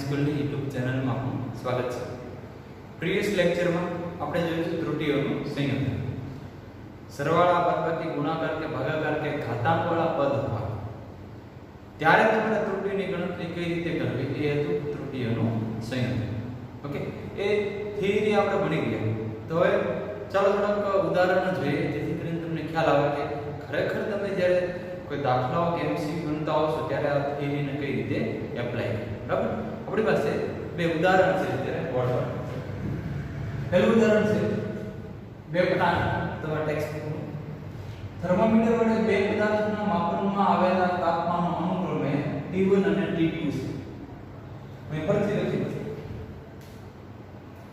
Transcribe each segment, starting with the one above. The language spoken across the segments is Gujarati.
સ્કૂલની YouTube ચેનલમાં આપનું સ્વાગત છે. પ્રીવિયસ લેક્ચરમાં આપણે જોયું ત્રુટીઓનું સંયોજન. સરવાળા, બાદબાકી, ગુણાકાર કે ભાગાકાર કે ઘાતાંકવાળા પદ હોય ત્યારે તમારે ત્રુટીની ગણતરી કઈ રીતે કરવી એ હતું ત્રુટીઓનું સંયોજન. ઓકે, એ થિયરી આપણે ભણી ગયા. તો હવે ચાલો થોડાક ઉદાહરણો જોઈએ જેથી કરીને તમને ખ્યાલ આવે કે ખરેખર તમે જ્યારે કોઈ દાખલાઓ કે એમસીક્યુ ગણતા હો છો ત્યારે આ થિયરીને કઈ રીતે એપ્લાય કરવી. બરાબર, આપણી પાસે બે ઉદાહરણ છે અત્યારે બોર્ડ પર. પહેલું ઉદાહરણ છે બે પદાર્થ તમારા ટેક્સ્ટબુકનું. થર્મોમીટર વડે બે પદાર્થના માપનમાં આવેલા તાપમાનો અનુક્રમે T1 અને T2 છે. મેં ફરીથી લખ્યું છે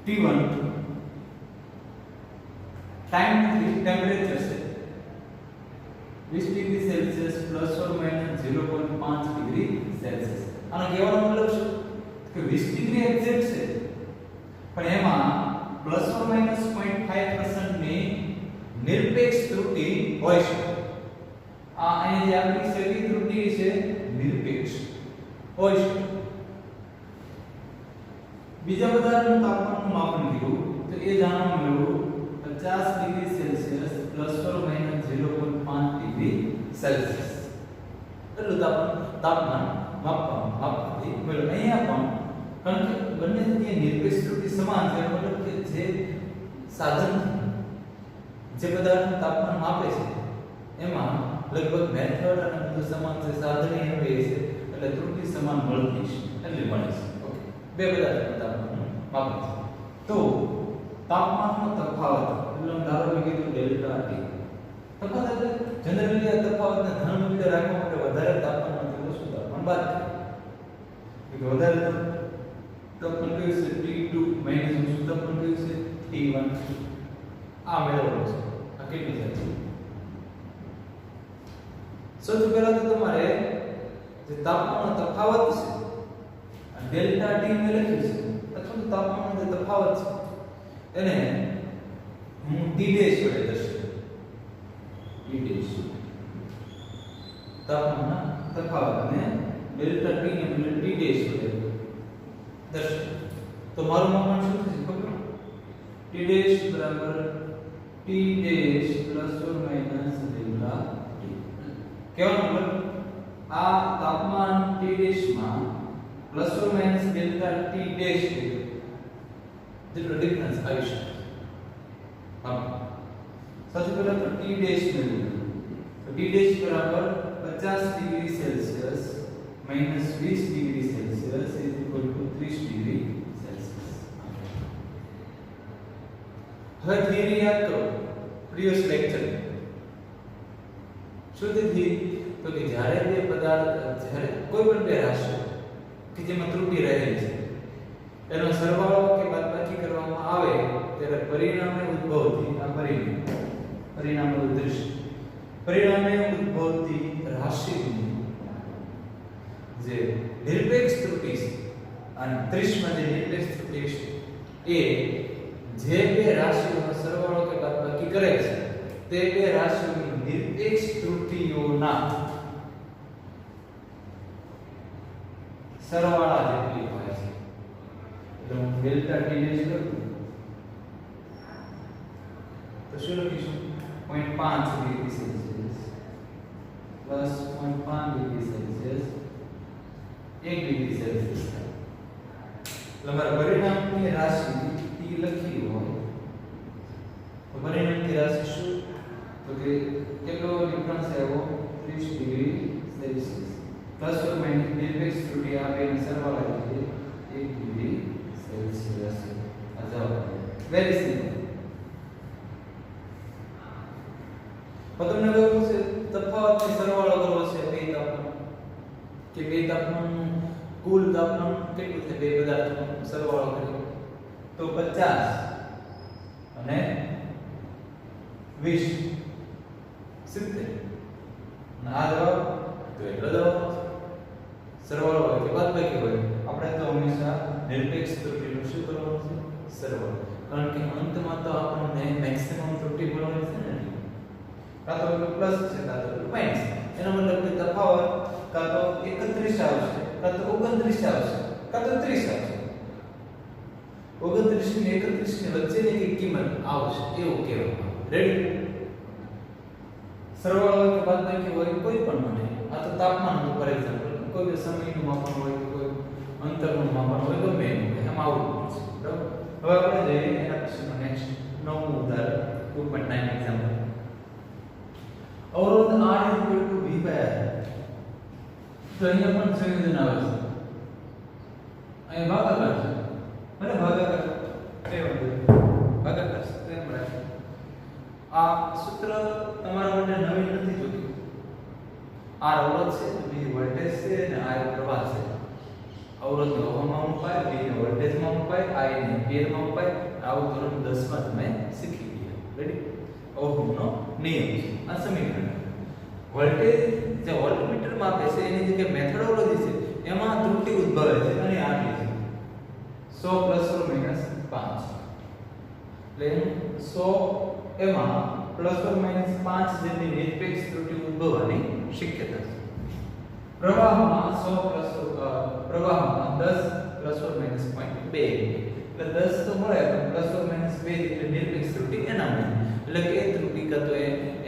T1 ટાઈમ નથી, ટેમ્પરેચર છે 20 degree Celsius plus or minus 0.5 degree Celsius. આનો કહેવાનો મતલબ શું કે 20 ડિગ્રી એક્ઝેક્ટ છે પણ એમાં પ્લસ ઓર માઈનસ 0.5% ની નિરપેક્ષ ત્રુટિ હોય છે. આ અહીં જે આપણી સેવી ત્રુટિ છે નિરપેક્ષ હોય છે. બીજા પદાર્થનું તાપમાનનું માપન કર્યું તો એ જાણવા મળ્યું 50 degree Celsius plus or minus 0.5 degree Celsius. એટલું તાપમાન માપવાથી મળ્યું. અહીંયા પણ કારણ કે બંનેની નિરપેક્ષ ત્રુટિ સમાન છે મતલબ કે જે સાધન જે પદાર્થનું તાપમાન માપે છે એમાં લગભગ મેથડ અને બધું સમાન છે, સાધન એ છે એટલે ત્રુટિ સમાન મળતી છે એટલે મળે છે. ઓકે, બે પદાર્થનું તાપમાન માપે છે તો તાપમાનનો તફાવત એટલે ધારો કે કીધું ડેલ્ટા T. તફાવત એટલે જનરલી આ તફાવતને ધન મૂલ્ય રાખવા માટે વધારે તાપમાનમાંથી ઓછું તાપમાન બાદ કરે કે વધારે તાપમાન કયું છે T2 માઈનસ ઓછું તાપમાન કયું છે T1. આ મેળવવાનું છે. આ કેટલી થાય? સૌથી પહેલા તો તમારે જે તાપમાનનો તફાવત છે આ ડેલ્ટા T મેં લખ્યું છે અથવા તો તાપમાનનો જે તફાવત છે એને હું T ડેશ વડે દર્શાવું. T ડેશ તાપમાનના તફાવતને ડેલ્ટા T ને બદલે T ડેશ વડે દર્શાવું. તો મારું માપન શું થશે ખબર? T ડેશ બરાબર T dash plus or minus delta T. કેવો નંબર? આ તાપમાન T ડેશ માં plus or minus delta T dash જેટલો ડિફરન્સ આવી શકે. હા, સૌથી પહેલા તો T ડેશ મેળવીએ તો T ડેશ બરાબર 50 degree Celsius minus 20 degree Celsius is equal to 30 degree Celsius. હવે થિયરી યાદ કરો પ્રીવિયસ લેક્ચર. શું હતી તો કે જ્યારે બે પદાર્થ જ્યારે કોઈ પણ બે રાશિ કે જેમાં ત્રુટિ રહેલી છે એનો સરવાળો કે બાદબાકી કરવામાં આવે ત્યારે પરિણામે ઉદ્ભવતી આ પરિણામે ઉદ્ભવતી રાશિની જે નિરપેક્ષ ત્રુટિ છે અને ત્રિશમાં જે નિરપેક્ષ ત્રુટિ છે એ જે બે રાશિઓનો સરવાળો કે બાદબાકી કરે છે તે બે રાશિઓની નિરપેક્ષ ત્રુટિઓના સરવાળા જેટલી હોય છે. એટલે હું ડેલ્ટા T ડેશ કરું તો શું લખીશું 0.5 degree Celsius plus 0.5 degree Celsius 1 degree Celsius થાય. એટલે અમારા પરિણામની રાશિ T લખી હોય તો પરિણામની રાશિ શું તો કે કેટલો ડિફરન્સ આવ્યો 30 degree Celsius plus or minus નિરપેક્ષ ત્રુટિ આ બેનો સરવાળો એટલે 1 ડિગ્રી સેલ્સિયસ. આ જવાબ વેરી સિમ્પલ. તમને કહ્યું છે તફાવતનો સરવાળો કરવો છે બે તાપમાન કે બે તાપમાનનું કુલ તાપમાન કેટલું છે બે પદાર્થનો સરવાળો કરીએ તો 50 અને 20 70. આ જવાબ તો એટલો જવાબ સરવાળો હોય કે બાદબાકી હોય આપણે તો હંમેશા નિરપેક્ષ ત્રુટિનું શું કરવાનું છે સરવાળો. કારણ કે અંતમાં તો આપણને મેક્સિમમ ત્રુટિ મળવાની છે ને કાં તો પ્લસ છે કાં તો માઈનસ. એનો મતલબ કે તફાવત કાં તો 31 આવશે કાં તો 29 આવશે કાં તો 30 આવશે. 29 ને 31 ની વચ્ચેની એક કિંમત આવશે એવું કહેવામાં આવે. રેડી? સરવાળો કે બાદબાકી હોય કોઈ પણ મને. આ તો તાપમાનનું ફોર એક્ઝામ્પલ કોઈ સમયનું માપન હોય કે કોઈ અંતરનું માપન હોય ગમે એનું એમ આવું છે. બરાબર? હવે આપણે જોઈએ એના પછીનું નેક્સ્ટ નવમું ઉદાહરણ 2.9 એક્ઝામ્પલ. અવરોધ R = V/R. તો અહીંયા પણ સંયોજન આવે છે. અહીં ભાગાકાર છે. અને ભાગાકાર એ ભાગાકાર સૂત્ર એમ રાખે. આ સૂત્ર તમારા માટે નવીન નથી જોતું. R અવરોધ છે, V વોલ્ટેજ છે અને I પ્રવાહ છે. અવરોધને ઓહમમાં મુકાય, V ને વોલ્ટેજમાં મુકાય, I ને એમ્પિયરમાં મુકાય. આવું ધોરણ 10 માં તમે શીખી ગયા. રેડી? ઓહમનો નિયમ છે. આ સમીકરણ. વોલ્ટેજ જે વોલ્ટમીટર માપે છે એની જે મેથોડોલોજી છે એમાં ત્રુટિ ઉદ્ભવે છે અને આટલી છે 100 ± 5. એટલે 100 એમાં ± 5 જેટલી નિરપેક્ષ ત્રુટિ ઉદ્ભવવાની શક્યતા છે. પ્રવાહમાં 10 ± 0.2 એટલે 10 તો મળે પણ ± 2 જેટલી નિરપેક્ષ ત્રુટિ એના મળે. એટલે કે એ ત્રુટિ કાં તો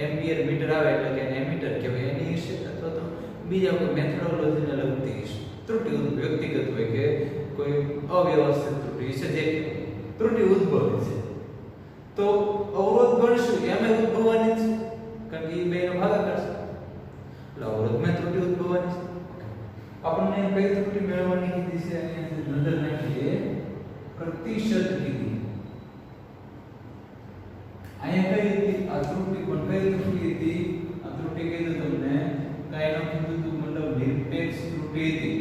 એમ્પિયર મીટર આવે એટલે કે એમીટર કહેવાય એની હશે અથવા તો બીજા કોઈ મેથોડોલોજીને લગતી હશે. ત્રુટિ વ્યક્તિગત હોય કે કોઈ અવ્યવસ્થિત ત્રુટિ છે જે ત્રુટિ ઉદ્ભવે છે તો અવરોધ ગણશું એમે ઉદ્ભવવાની છે કારણ કે એ બેનો ભાગાકાર છે એટલે અવરોધમાં ત્રુટિ ઉદ્ભવવાની છે. આપણને કઈ ત્રુટિ મેળવવાની કીધી છે અહીંયા નજર નાખીએ પ્રતિશત કીધી. અહીંયા કઈ હતી આ ત્રુટિ પણ કઈ ત્રુટિ હતી? આ ત્રુટિ કીધું તમને કાઈ ન કીધું તો મતલબ નિરપેક્ષ ત્રુટિ હતી.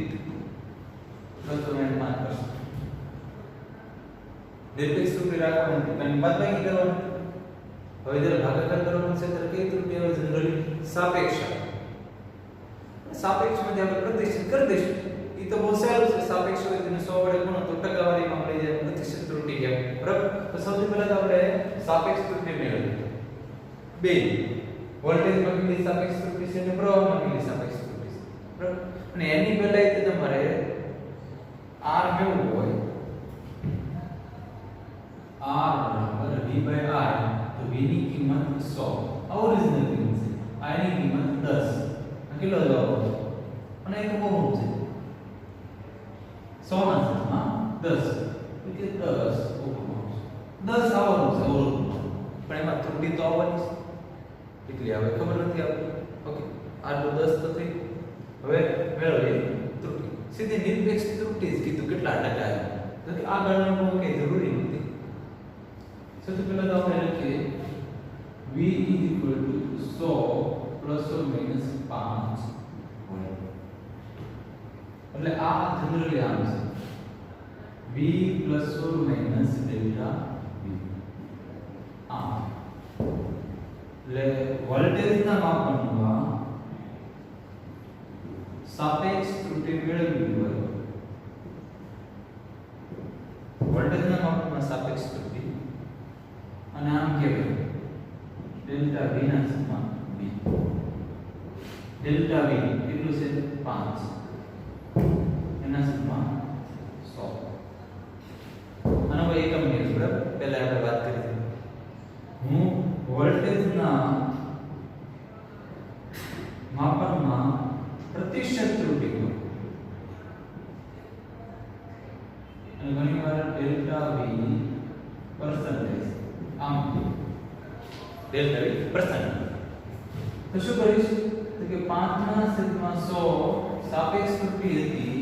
નિરપેક્ષ ત્રુટિ રાખવાની કારણ બાદબાકી કરવાની. હવે જ્યારે ભાગાકાર કરવાનો છે ત્યારે કઈ ત્રુટિ આવે જનરલી? સાપેક્ષ. સાપેક્ષમાં આપણે પ્રતિશત કરી દઈશું. એ તો બહુ સહેલું છે. સાપેક્ષ હોય તેને 100 વડે ગુણો તો ટકાવારીમાં મળી જાય પ્રતિશત ત્રુટિ કહેવાય. બરાબર? તો સૌથી પહેલા તો આપણે સાપેક્ષ ત્રુટિ મેળવીએ. બે વોલ્ટેજમાં કેટલી સાપેક્ષ ત્રુટિ છે અને પ્રવાહમાં કેટલી સાપેક્ષ ત્રુટિ છે. બરાબર? અને એની પહેલા તે તમારે R મેળવવું હોય R = V/R તો V ની કિંમત 100 આ ઓરિજિનલ કિંમત છે. I ની કિંમત 10. આ કેટલો જવાબ આવશે? અને એક બહુ છે 100 ના છેદમાં 10 એટલે 10 આવવાનું છે અવરોધમાં પણ એમાં ત્રુટિ તો આવવાની છે. કેટલી આવે ખબર નથી આવતી. ઓકે આટલું 10 તો થઈ. હવે મેળવીએ ત્રુટિ. સીધી નિરપેક્ષ ત્રુટિ જ કીધું કેટલા ટકા આવે તો કે આ ગણવાનું કઈ જરૂરી નથી. સૌથી પહેલા તો આપણે લખીએ V = 100 ± 5 એટલે આ જનરલી આમ છે V ± Δ V આ એટલે વોલ્ટેજના માપનમાં સાપેક્ષ ત્રુટિ મેળવવી હોય વોલ્ટેજના માપનમાં સાપેક્ષ ત્રુટિ અને આમ કહેવાય ડેલ્ટા V ના સમાન V. ડેલ્ટા V કેટલું છે 5 એના સમાન 100. આનો કોઈ એકમ નહીં બરાબર. પહેલા આપણે વાત કરી હતી હું વોલ્ટેજના માપનમાં પ્રતિશત ત્રુટિ અને ઘણીવાર ડેલ્ટા V પરસેન્ટેજ આમ ડેલ્ટા V પરસેન્ટ તો શું કરીશ તો કે 5/100 સાપેક્ષ ત્રુટિ હતી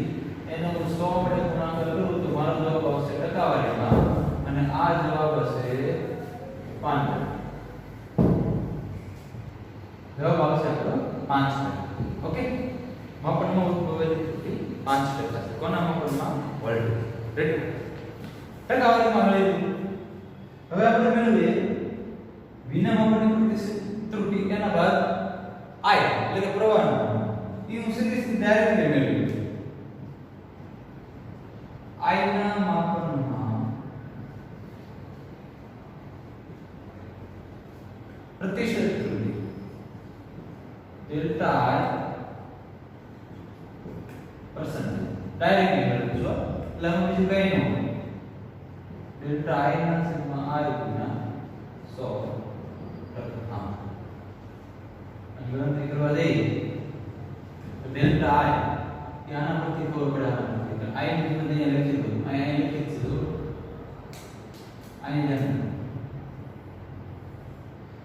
એનો 100 વડે ગુણાકાર કરું તો મારો જવાબ આવશે ટકાવારીમાં અને આ જવાબ હશે 5. જવાબ આવશે આપણો 5%. ઓકે માપનમાં ઉદ્ભવેલી ત્રુટિ 5% છે. કોના માપનમાં? વોલ્ટેજ. રેડી? ટકાવારીમાં મળેલી. હવે આપણે મેળવીએ V ના માપનની પ્રતિશત ત્રુટિ એના બાદ I એટલે કે પ્રવાહનું એ હું સીધી ડાયરેક્ટલી મેળવી. I ના માપનમાં પ્રતિશત ત્રુટિ ડેલ્ટા I પરસેન્ટ ડાયરેક્ટલી મેળવું છું. એટલે આમાં બીજું કઈ ન હોય ડેલ્ટા I ના છેદમાં I ગુણ્યા 100 આમ અને ગણતરી કરવા જઈએ તો ડેલ્ટા I આના પરથી ખબર પડે આના પરથી I ની કિંમત અહીંયા લખી દઉં અહીં લખી દીધું અહીં લખી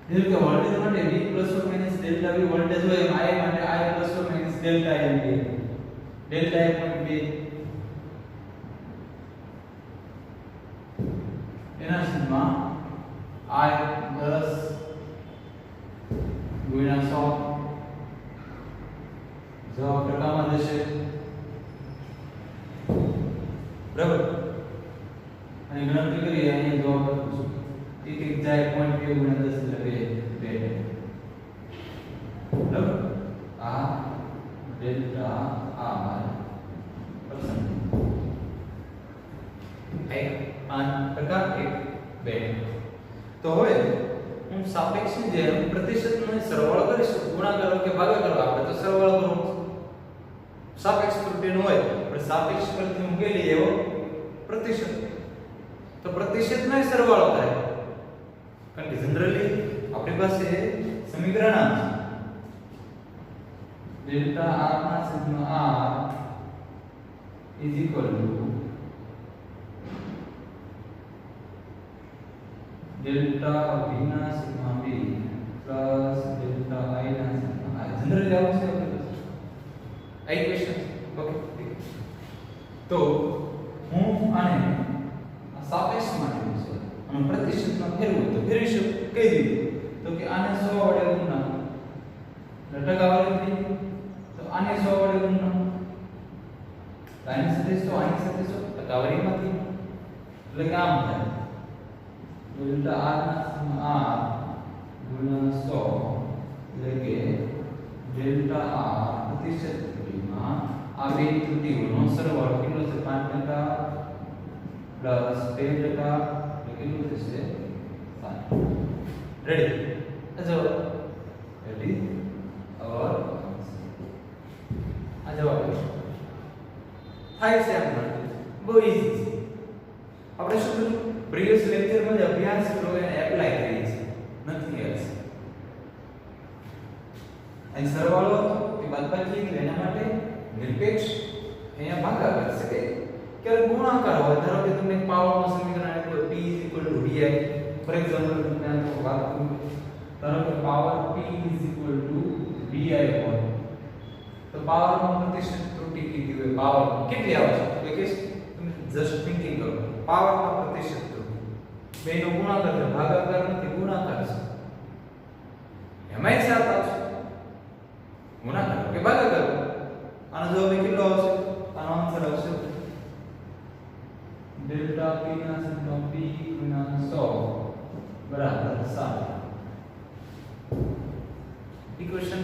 જેમ કે વોલ્ટેજ માટે V ± ડેલ્ટા V વોલ્ટેજ હોય એમ I માટે I ± ડેલ્ટા I એમ ડેલ્ટા I પોઈન્ટ 2 એના છેદમાં I 10 ગુણ્યા 100 જવાબ ટકામાં જશે બરાબર અને ગણતરી કરીએ અહીંયા જવાબ લખું છું એક એક જાય 0.2 ગુણ્યા 10 એટલે 2 બરાબર આ ડેલ્ટા R એક 5% એક 2 તો હવે હું સાપેક્ષની જેમ પ્રતિશતનો સરવાળો કરીશ ગુણાકાર કે ભાગાકાર આપણે તો સરવાળો કરવો સાપેક્ષ ત્રુટિનો હોય પણ સાપેક્ષ પરથી મૂકેલી એવો પ્રતિશત તો પ્રતિશતનો સરવાળો થાય કારણ કે જનરલી આપણી પાસે સમીકરણ આ છે ડેલ્ટા R ના છેદમાં R is equal to delta V ના છેદમાં V પ્લસ ડેલ્ટા I ના છેદમાં I જનરલી આવું છે આ ઇક્વેશન ઓકે તો હું આને સાપેક્ષ માટે છે અને પ્રતિશતમાં ફેરવું તો ફેરવીશું કઈ રીતે તો કે આને 100 વડે ગુણના ટકાવારી તો આને 100 વડે ગુણના આની સાથે 100 આની સાથે 100 ટકાવારીમાંથી એટલે કે આમ થાય ડેલ્ટા R ના છેદમાં R ગુણ્યા 100 એટલે કે ડેલ્ટા R પ્રતિશત ત્રુટિમાં આ બે ત્રુટિઓનો સરવાળો કેટલો છે 5% પ્લસ 2% એટલે કેટલું થશે 7 રેડી જવાબ રેડી ઓર આ જવાબ થાય છે આપણે બહુ ઈઝી છે આપણે શું કર્યું પ્રીવિયસ લેક્ચરમાં જે અભ્યાસ કર્યો એને એપ્લાય કરીએ છીએ નથિંગ એલ્સ અહીં સરવાળો કે બાદબાકી એટલે એના માટે નિરપેક્ષ અહીંયા ભાગાકાર છે કે ક્યારે ગુણાકાર હોય ધારો કે તમને પાવરનું સમીકરણ આપ્યું P = VI ફોર એક્ઝામ્પલ તમને આ વાત કરું ધારો કે પાવર P = VI હોય તો પાવરમાં પ્રતિશત ત્રુટિ કીધી હોય પાવર કેટલી આવે છે કે તમે જસ્ટ થિંકિંગ કરો પાવરમાં પ્રતિશત ત્રુટિ બેનો ગુણાકાર છે ભાગાકાર નથી ગુણાકાર છે એમાંય સાત આવશે ગુણાકાર કે ભાગાકાર આનો જવાબ કેટલો આવશે આનો આન્સર આવશે ડેલ્ટા P ના છેદમાં P ગુણ્યા 100 બરાબર 7 ઇક્વેશન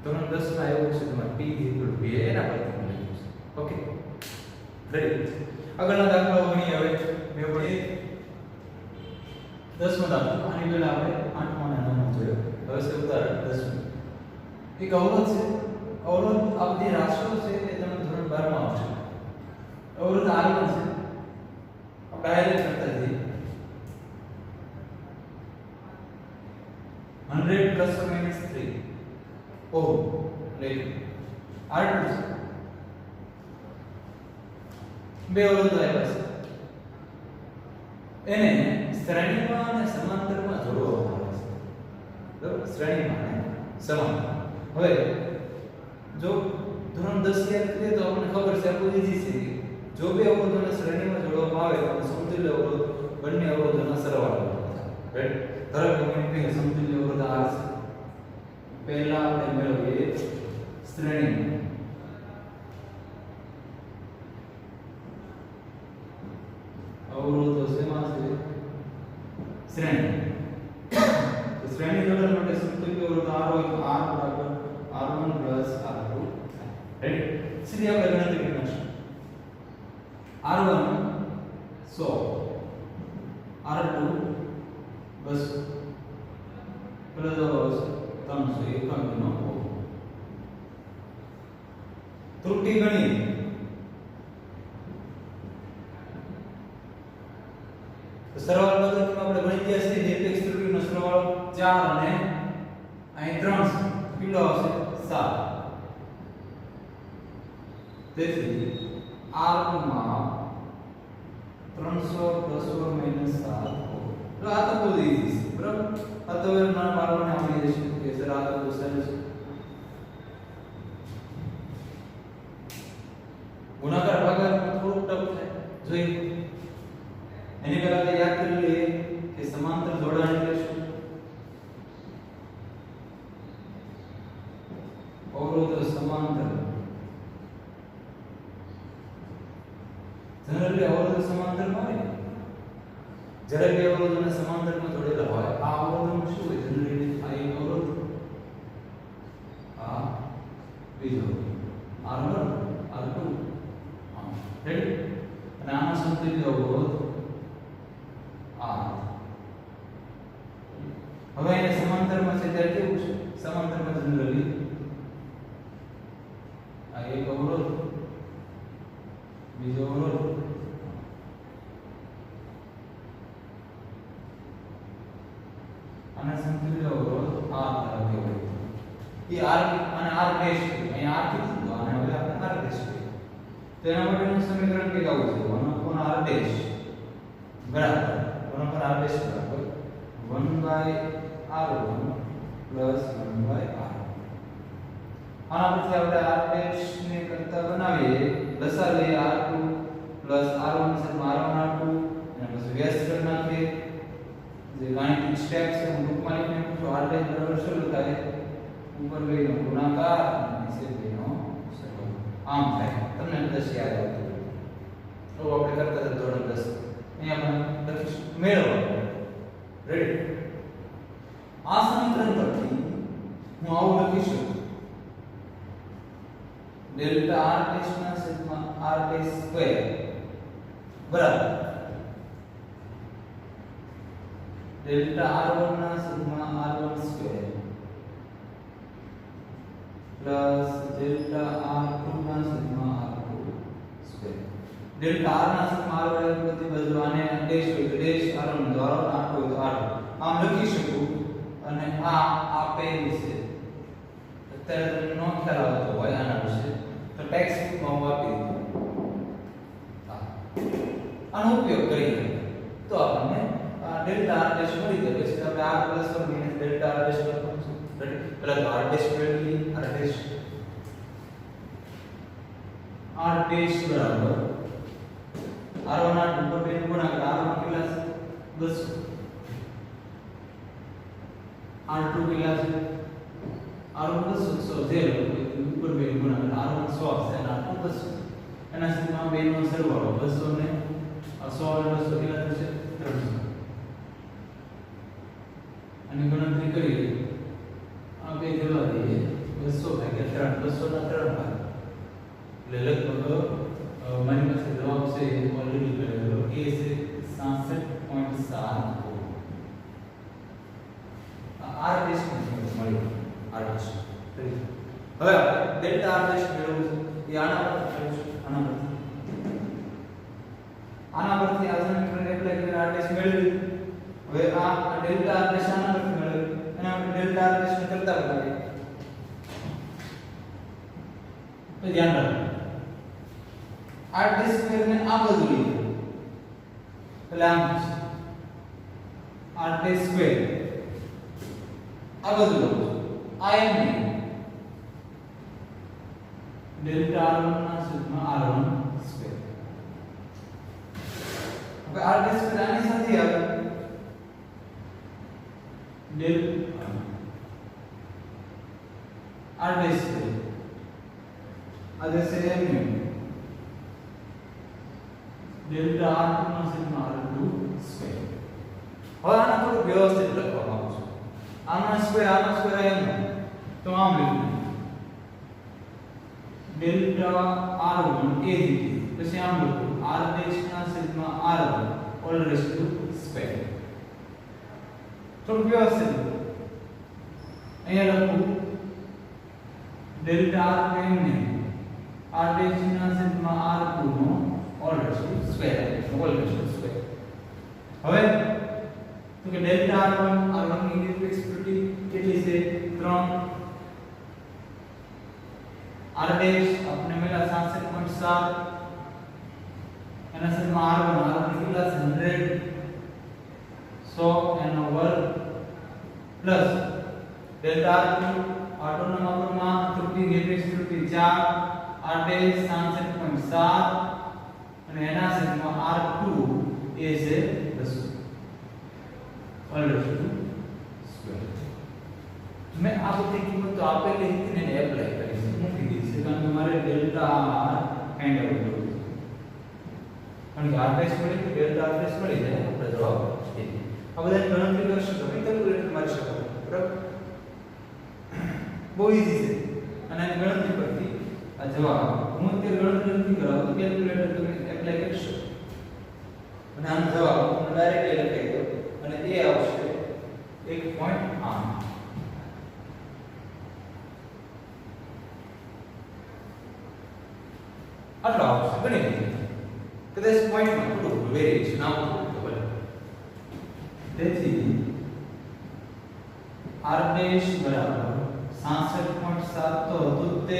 ધોરણ 10 માં આવ્યું છે તમારે P = VI એના પરથી મળ્યું છે ઓકે રેડી આગળના દાખલાઓ ગણીએ હવે મેં ભણી 10મો દાખલો આની પહેલા આપણે 8મો અને 9મો જોયો હવે છે ઉદાહરણ 10મું એક અવરોધ છે અવરોધ આ બધી રાશિઓ છે એ તમને ધોરણ 12 માં આવશે અવરોધ R1 છે આપણે ડાયરેક્ટ કરતા જઈએ 100 ± 3 ઓહમ એટલે R2 છે બે અવરોધો આવ્યા છે એને શ્રેણીમાં અને સમાંતરમાં જોડવામાં આવે છે બરાબર શ્રેણીમાં અને સમાંતર હવે જો ધોરણ 10 યાદ કરીએ તો આપણને ખબર છે આ બહુ ઈઝી છે જો બે અવરોધોને શ્રેણીમાં જોડવામાં આવે તો સમતુલ્ય અવરોધ બંને અવરોધોના સરવાળો થાય રાઈટ ધારો કે મને કહે સમતુલ્ય અવરોધ R છે પહેલા આપણે મેળવીએ શ્રેણી અવરોધો શેમાં છે શ્રેણી તો શ્રેણી જોડવા માટે સમતુલ્ય અવરોધ R હોય તો R બરાબર R1 R2 રાઈટ સીધી આપણે ગણતરી કરી નાખીશું R1 100 R2 200 પેલો જવાબ આવશે 351 નો ત્રુટિ ગણી સરવાળો 4 અને અહીં 3 છે કેટલો આવશે 7 તેથી r માં 300 + or - 7 તો આ તો બહુ ઈઝી છે બરાબર આ તો નાના બાળકોને આવડી જશે કે સર આ તો બહુ સરળ છે ગુણાકાર ભાગાકાર થોડું ટફ છે જોઈ એની પહેલા તો યાદ કરી લઈએ કે સમાંતર જોડાણ એટલે શું અવરોધ સમાંતર જનરલી અવરોધ સમાંતર હોય જ્યારે બે અવરોધોને સમાંતરમાં જોડેલા હોય આ અવરોધનું શું હોય જનરલી આ એક અવરોધ આ બીજો R1 R2 રેડી અને આનો સમતુલ્ય અવરોધ R હવે એને સમાંતરમાં છે ત્યારે કેવું છે સમાંતરમાં જનરલી આ એક અવરોધ બીજો અવરોધ અને સમતુલ્ય અવરોધ R ધરાવતો હોય એ R અને R ડેશ અહીં R કીધું અને હવે આપણે R ડેશ તો એના માટેનું સમીકરણ કંઈક આવું છે 1/r ડેશ બરાબર 1/r ડેશ બરાબર 1/r1 + 1/r આના પરથી આપણે r ડેશ ને કરતા બનાવીએ લસા લઈએ r2 + r1 = r1r2 અને પછી વ્યસ્ત કરી નાખીએ જે ગાણિતિક સ્ટેપ છે હું ટૂંકમાં લખીને પૂછું r ડેશ બરાબર શું લખાય ઉપર બેનો ગુણાકાર અને નીચે બેનો સરવાળો આમ થાય તમને 10 યાદ આવતું તો આપણે કરતા હતા ધોરણ 10 અહીંયા આપણે લખીશું મેળવવા રેડી આ સમીકરણ પરથી હું આવું લખી શકું ડેલ્ટા r ડેશ ના છેદમાં r ડેશ સ્ક્વેર બરાબર ડેલ્ટા r1 ના છેદમાં r1 square plus delta r2 ના છેદમાં r2 સ્ક્વેર ડેલ્ટા r ના છેદમાં r વડે બધી બાજુ આને ડેશ હોય તો ડેશ r1 દ્વારા r2 હોય તો r2 આમ લખી શકું અને આ પેલી છે અત્યારે તમને નો ખ્યાલ આવતો હોય આના વિશે તો ટેક્સ્ટ બુકમાં હું આપી દીધું આનો ઉપયોગ કરીને તો આપણને ડેલ્ટા r ડેશ મળી જાય પછી આપણે r + 1 - ડેલ્ટા r ડેશ કરવાનું છે પહેલા તો r ડેશ મેળવી r ડેશ બરાબર r1 r2 પર બે ગુણાકાર r1 કેટલા છે 200 r2 કેટલા છે r1 200 0 ઉપર બે ગુણાકાર r1 100 છે અને r2 200 એના છેદમાં બે નો સરવાળો 200 ને 100 અને 200 કેટલા થશે 300 અને ગણતરી કરીએ આ બે જવા દઈએ 200 ભાગ્યા 3 200 ના 3 ભાગ એટલે લગભગ મારી પાસે જવાબ છે ઓલરેડી કરેલો એ છે 66.7 r ડેશ મળી r ડેશ હવે ડેલ્ટા r ડેશ મેળવવું છે એ આના પરથી આ સમીકરણ એપ્લાય કરીને r ડેશ મેળવી હવે આ ડેલ્ટા r ડેશ આના પરથી મેળવી અને આપણે ડેલ્ટા r ડેશ ને કરતા બતાવીએ તો ધ્યાન રાખો r ડેશ સ્ક્વેર ને આ બાજુ લઈએ એટલે આમ r ડેશ સ્ક્વેર આ બાજુ લો આ એમ નહીં ડેલ્ટા r1 ના છેદમાં r1 સ્ક્વેર હવે r ડેશ સ્ક્વેર આની સાથે આવે ડેલ r ડેશ સ્ક્વેર આ જશે એમ ડેલ્ટા r2 ના છેદમાં r2 સ્ક્વેર હવે આને થોડું વ્યવસ્થિત લખવા માંગુ છું આનો સ્ક્વેર એમ તો આમ લખું ડેલ્ટા r1 એ રીતે પછી આમ લખું r ડેશ ના છેદમાં r1 all rays two square થોડું વ્યવસ્થિત અહીંયા લખું ડેલ્ટા r એમ ને r ડેશ ના છેદમાં r2 નો ઓલ રેઝ ટુ સ્ક્વેર હવે તો કે ડેલ્ટા r1 ની નિરપેક્ષ ત્રુટિ કેટલી છે 3 r ડેશ આપણે મેલા 67.7 એના છેદમાં r1 કેટલા છે 100 એનો વર્ગ પ્લસ ડેલ્ટા r2 ના માપનમાં ત્રુટિ નિરપેક્ષ ત્રુટિ 4 r ડેશ 67.7 અને એના છેદમાં r2 એ છે 200 मैं आप बધી કિંમત તો આપેલી હતી ને એપ્લાય કરીશ મૂકી દીધી છે કારણ કે મારે ડેલ્ટા r કાઇન્ડ ઓફ જોવું છે કારણ કે r ડેશ મળી તો ડેલ્ટા r ડેશ મળી જાય આપણે જવાબ છે આ બધાની ગણતરી કરશો તો કેલ્ક્યુલેટર મારી શકો બરાબર બહુ ઈઝી છે અને આની ગણતરી પરથી આ જવાબ હું અત્યારે ગણતરી નથી કરાવું તો કેલ્ક્યુલેટર તમે એપ્લાય કરશો અને આનો જવાબ હું ડાયરેક્ટલી લખી દઉં અને એ આવશે 1.8 આટલો આવશે ગણી લીધું કદાચ પોઈન્ટમાં થોડું વેરિએશન આવતું તો ભલે તેથી r ડેશ બરાબર 66.7 તો હતું તે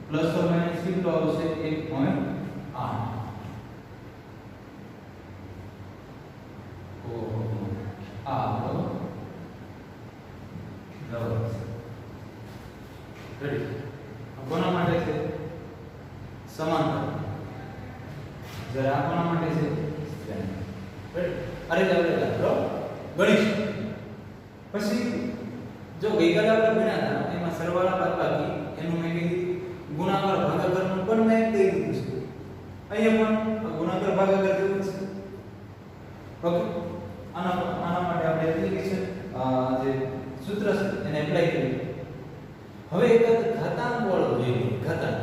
પ્લસ ઓર માઈનસ કેટલો આવશે 1.8 કોના માટે છે સમાંતર જ્યારે આ કોના માટે છે અરે આપણે દાખલો ગણીશું પછી જો ગઈકાલે આપણે ભણ્યા હતા એમાં સરવાળા બાદબાકી એનું મેં કીધું ગુણાકાર ભાગાકારનું પણ મેં કહી દીધું છે અહીંયા પણ ગુણાકાર ભાગાકાર જેવું છે ઓકે આના માટે આપણે એપ્લિકેશન જે સૂત્ર છે એને એપ્લાય કરીએ હવે એક ઘાતાંક વાળો જોઈએ ઘાતાંક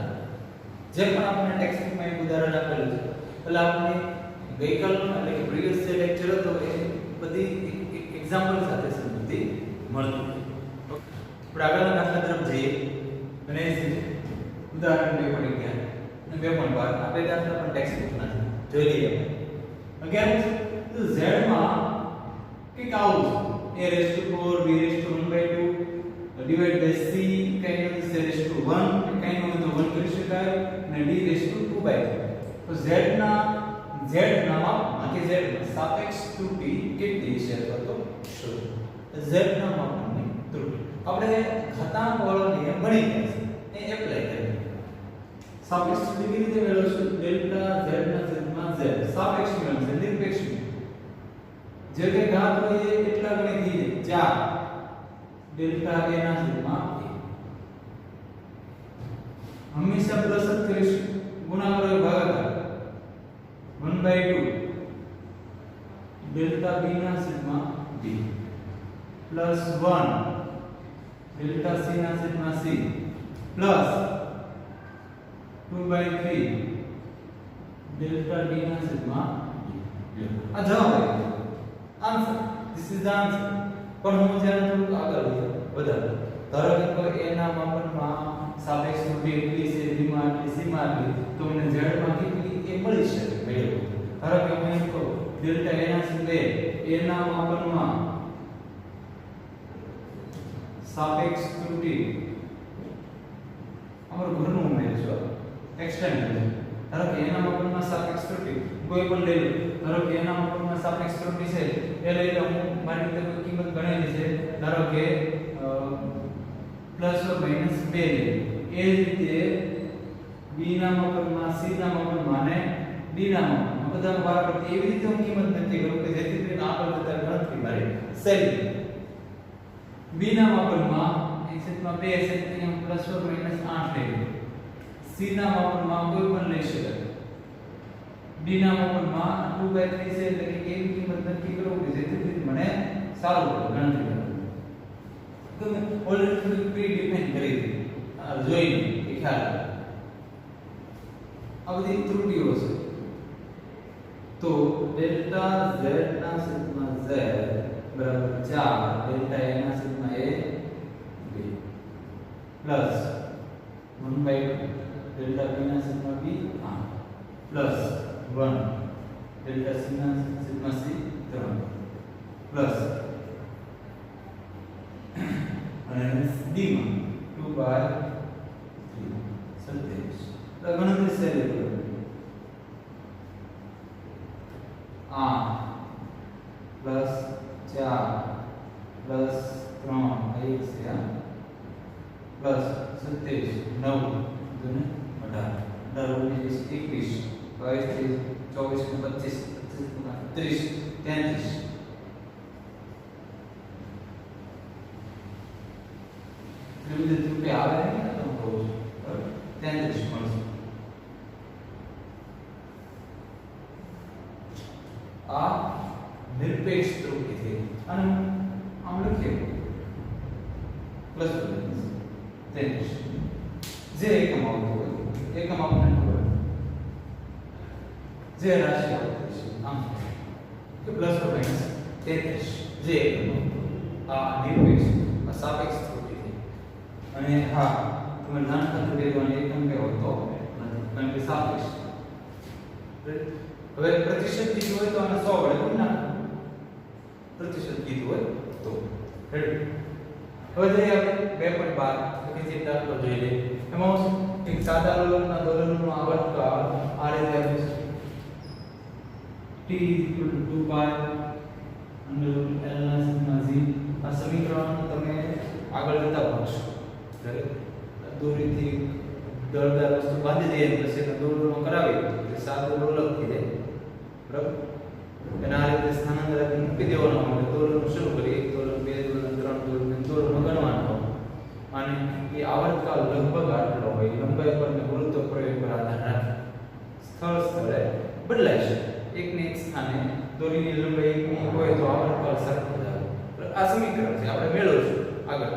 જે પણ આપણે ટેક્સ્ટબુકમાં એક ઉદાહરણ આપેલું છે એટલે આપણે ગઈકાલનો એટલે કે પ્રીવિયસ જે લેક્ચર હતો એ બધી એક્ઝામ્પલ સાથે સમજતી મળતું આપણે આગળના દાખલા તરફ જઈએ અને એ છે ઉદાહરણ 2.11 અને 2.12 આ બે દાખલા પણ ટેક્સ્ટબુકના છે જોઈ લઈએ અગિયાર તો z માં કંઈક આવું છે a raised to 4 b raised to 1/2 divided by c કાઈનો છે raised to 1 કાઈનો તો 1 કરી શકાય અને d raised to 2/3 તો z ના માપમાં કે z ના સાપેક્ષ ત્રુટિ કેટલી છે અથવા તો શું z ના માપની ત્રુટિ આપણે ઘાતાંક વાળો નિયમ ભણી ગયા છે એ એપ્લાય કરીએ સાપેક્ષ ત્રુટિ કેવી રીતે મેળવશું ડેલ્ટા z ના છેદમાં z સાપેક્ષ મેળવશે નિરપેક્ષ જે કે ઘાત હોય એ કેટલા ગણી થઈ જાય 4 ડેલ્ટા a ના છેદમાં a હંમેશા પ્લસ જ કરીશું ગુણાકાર હોય ભાગાકાર 1/2 ડેલ્ટા b ના છેદમાં b પ્લસ 1 ડેલ્ટા c ના છેદમાં c પ્લસ 2/3 ડેલ્ટા d ના છેદમાં d આ જવાબ આવ્યો answer this is the answer પણ હું જ્યારે થોડું આગળ વધારો ધારો કે a ના માપનમાં સાપેક્ષ ત્રુટિ એટલી છે b માં આટલી c માં આટલી તો મને z માં કેટલી એ મળી શકે મેળવો ધારો કે હું એમ કહું ડેલ્ટા a ના છેદમાં a ના માપનમાં સાપેક્ષ ત્રુટિ અમારું ઘરનું ઉમેરજો એક્સટેન્ડ કરજો ધારો કે a ના માપનમાં સાપેક્ષ ત્રુટિ કોઈ પણ લઈ લો ધારો કે a ના માપનમાં સાપેક્ષ ત્રુટિ છે એ લઈ લો હું મારી રીતે કોઈ કિંમત ગણેલી છે ધારો કે પ્લસ ઓર માઈનસ 2 લે એ જ રીતે b ના માપનમાં c ના માપનમાં અને d ના માપનમાં બધા બરાબર એવી રીતે હું કિંમત નક્કી કરું કે જેથી કરીને આગળ જતા ગણતરી મારે સહેલી b ના માપનમાં એકમાં 2 છે અહીંયા પ્લસ ઓર માઈનસ 8 લઈ લો c ના માપનમાં કોઈ પણ લઈ શકાય d ના માપનમાં 2/3 છે એટલે કે એવી કિંમત નક્કી કરું કે જેથી કરીને મને સારું પડે ગણતરી કરવાની તો મેં ઓલરેડી પ્રી ડિફાઇન કરી દીધી જોઈને કે ખ્યાલ આ બધી ત્રુટિઓ છે તો ડેલ્ટા z ના છેદમાં z બરાબર 4 ડેલ્ટા a ના છેદમાં a 2 પ્લસ 1/2 ડેલ્ટા b ના છેદમાં b 8 પ્લસ 1 ડેલ્ટા c ના છેદમાં c 3 પ્લસ અને d માં 2/3 27 તો ગણતરી સહેલી કરો 8 પ્લસ 4 પ્લસ 3 1 છે પ્લસ 27 9 દુને 18 18 21 22 24 25 30 33 વિવિધ રૂપે આવે ને તો હું કહું છું બરાબર 33 મળશે આ નિરપેક્ષ ત્રુટિ છે અને આમ લખીએ પ્લસ 33 જે એકમ આવતો હોય એકમ આપણને ખબર જે રાશિ આવતી છે આમ કે પ્લસ or માઈનસ 33 જે એકમ આ નિરપેક્ષ આ સાપેક્ષ ત્રુટિ છે અને હા તમે નાનકડું લેવાનું એકમ કેવો તો કારણ કે સાપેક્ષ હવે પ્રતિશત કીધું હોય તો આને 100 વડે ગુણ નાખો પ્રતિશત કીધું હોય તો રેડી હવે જઈએ આપણે 2.12 કે જે દાખલો જોઈ લે એમાં એક સાદા લોલકના દોલનનો આવર્તકાળ આ રીતે આપે છે t 2 બાય √L ના સિગ્મા g આ સમીકરણ તમે આગળ જતા ભણશો દોરીથી દળદાર વસ્તુ બાંધી દઈએ પછી એને દોરડો કરાવી તો સાદું લોલક થઈ જાય બરાબર એના આ રીતે સ્થાનાંતર આપીને મૂકી દેવાનો એટલે દોરડો શરૂ કરી 1 દોરડો 2 દોરડો 3 દોરડો દોરડો ગણવાનો અને એ આવર્તકાળ લગભગ આટલો હોય લંબાઈ પર ને ગુરુત્વ પ્રયોગ પર આધાર રાખે સ્થળે બદલાય છે એકને એક સ્થાને દોરીની લંબાઈ એકની હોય તો આવર્તકાળ સરખો જ આવે આ સમીકરણ છે આપણે મેળવશું આગળ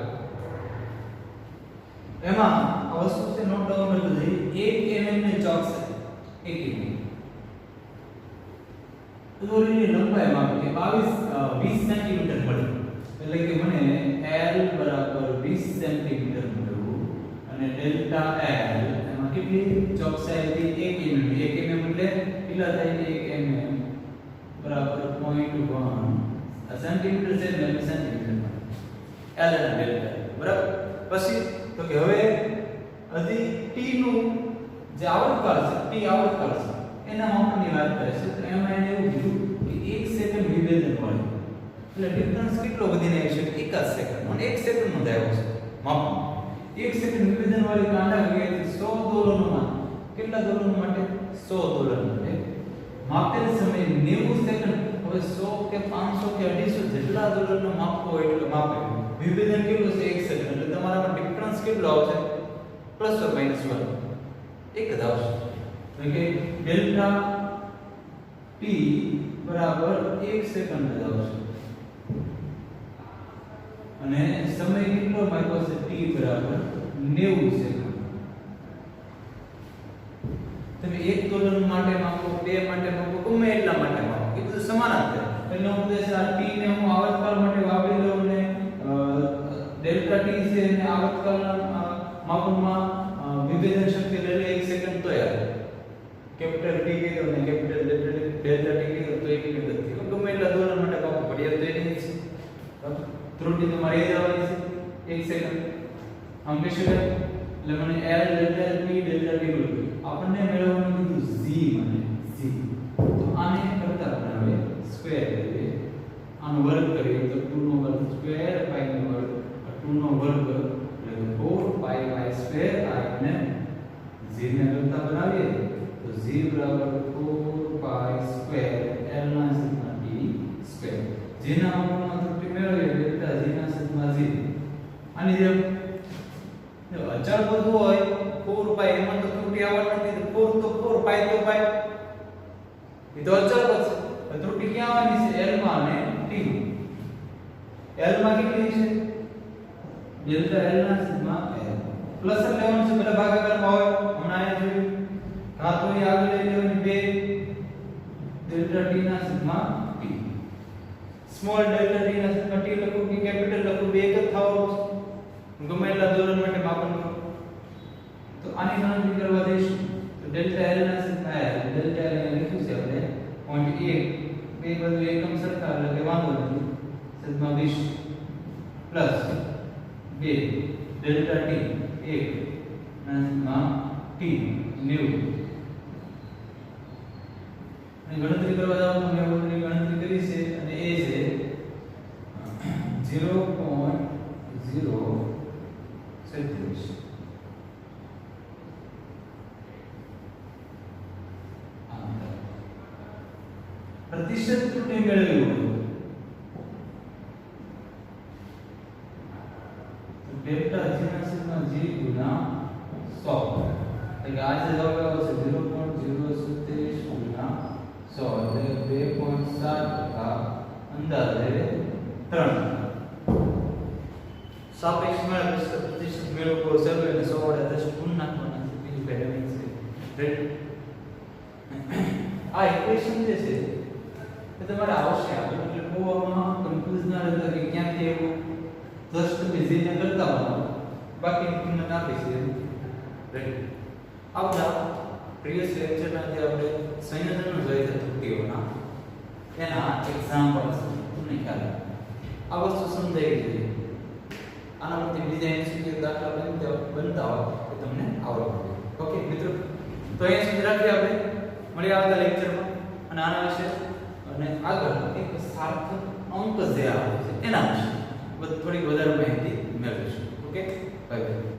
એમાં આ વસ્તુ છે નોટ ડાઉન કરી દઈએ 1 mm ની ચોકસાઈ 1 mm દોરીની લંબાઈ માપીએ 20 સેન્ટીમીટર મળી એટલે કે મને L બરાબર 20 સેન્ટીમીટર મળ્યું અને ડેલ્ટા L એમાં કેટલી ચોકસાઈ હતી 1 mm 1 mm એટલે કેટલા થાય 1 mm બરાબર 0.1 સેન્ટીમીટર છે એટલે સેન્ટીમીટર L અને ડેલ્ટા બરાબર પછી તો કે હવે હજી t નું જે આવર્તકાળ છે t આવર્તકાળ છે એના માપની વાત કરે છે તો એમાં એને એવું કીધું કે 1 સેકન્ડ વિભેદન મળે એટલે ડિફરન્સ કેટલો વધીને આવી છે 1 સેકન્ડ અને 1 સેકન્ડનો દાયો છે માપમાં 1 સેકન્ડ વિભેદન વાળી કાંડા ગઈ 100 દોલનોમાં કેટલા દોલનો માટે 100 દોલન માટે માપેલ સમય 90 સેકન્ડ હવે 100 કે 500 કે 250 જેટલા દોલનનો માપવો હોય એટલે માપે વિભેદન કેટલું છે 1 સેકન્ડ એટલે તમારામાં ડિફરન્સ કેટલો આવશે પ્લસ ઓર માઈનસ 1 એક જ આવશે એટલે કે ડેલ્ટા t બરાબર 1 સેકન્ડ જ આવશે અને સમય કેટલો માપ્યો છે t બરાબર 90 સેકન્ડ તમે એક દોલન માટે માપો બે માટે માપો ગમે એટલા માટે માપો એ બધું સમાન જ છે એટલે હું કહીશ આ t ને હું આવર્તકાળ માટે વાપરી લઉં ને ડેલ્ટા t છે અને આવર્તકાળના માપનમાં વિભેદન શક્તિ લઈ લે 1 સેકન્ડ તો યાર કેપિટલ t કીધું ને કેપિટલ ડેલ્ટા t કીધું તો એક મિનિટ નથી ગમે એટલા દોલન માટે માપો પડે તો એની છે ત્રુટિ તમારે એ આવવાની છે 1 સેકન્ડ આમ કહી શકાય એટલે મને L delta t delta t મળ્યું આપણને મેળવવાનું કીધું z મને z તો આને કરતા આપણે હવે સ્ક્વેર કરીએ આનો વર્ગ કરીએ તો 2 નો વર્ગ સ્ક્વેર પાઈ નો વર્ગ 2 નો વર્ગ એટલે 4 પાઈ y સ્ક્વેર આને z ને કરતા બનાવીએ તો z બરાબર 4 પાઈ સ્ક્વેર L ના સિગ્મા t સ્ક્વેર જેના માપમાં ત્રુટિ મેળવીએ ડેલ્ટા z ના સિગ્મા z આની જેમ અચળ બધું હોય 4 પાઈ એમાં તો ત્રુટિ આવવાની નથી 4 તો 4 પાઈ તો પાઈ એ તો અચળ પદ છે ત્રુટિ ક્યાં આવવાની છે L માં અને t L માં કેટલી છે ડેલ્ટા L ના સિગ્મા L પ્લસ લેવાનું છે પેલા ભાગાકારમાં હોય હમણાં આયા જોયું કાં તો એ આગળ લઈ લેવાની 2 ડેલ્ટા t ના sigma t small delta t ના સિગ્મા t લખું કે કેપિટલ લખું બે એક જ થવાનું છે ગમે એટલા દોલન માટે માપન કરો તો આની ગણતરી કરવા દઈશું તો ડેલ્ટા L ના સિગ્મા L ડેલ્ટા L ને લખ્યું છે આપણે 0.1 બે બધું એકમ સરખા એટલે કે વાંધો નથી છેદમાં 20 પ્લસ 2 ડેલ્ટા ટી 1 છેદમાં ટી 90 અને ગણતરી કરવા જાવ તો 90 ની ગણતરી કરી છે અને એ છે 0.037 प्रतिशत त्रुटि मेळवी હોય તો ડેલ્ટા g ના છેદમાં g ગુણા 100 એટલે આ જે જવાબ આવશે 0.037 ગુણા 100 એટલે 2.7 અંદાજે 3 સાપેક્ષ મેળવ પ્રતિશત મેળવો સર્વે અને 100 વડે 10 ગુણ નાખવાના છે બીજું કઈ નહીં છે રાઈટ આ ઇક્વેશન જે છે એ તમારે આવશે એટલે બહુ આમાં કન્ફ્યુઝ ના રહેતા કે ક્યાંથી એવું જસ્ટ તમે જીને કરતા હો બાકીની કિંમત આપી છે રાઈટ આપણા પ્રીવિયસ લેક્ચરના જે આપણે સંયોજનો જોઈ છે ત્રુટિઓના એના એક્ઝામ્પલ્સ તમને ખ્યાલ આ વસ્તુ સમજાઈ ગઈ આના પરથી બીજા એમસીક્યુ દાખલા બનતા હોય તો તમને આવડે ઓકે મિત્રો તો અહીંયા સુધી રાખીએ આપણે મળીએ આવતા લેક્ચરમાં અને આના વિશે અને આગળ એક સાર્થક અંક જે આવે છે એના વિશે થોડી વધારે માહિતી મેળવીશું ઓકે બાય બાય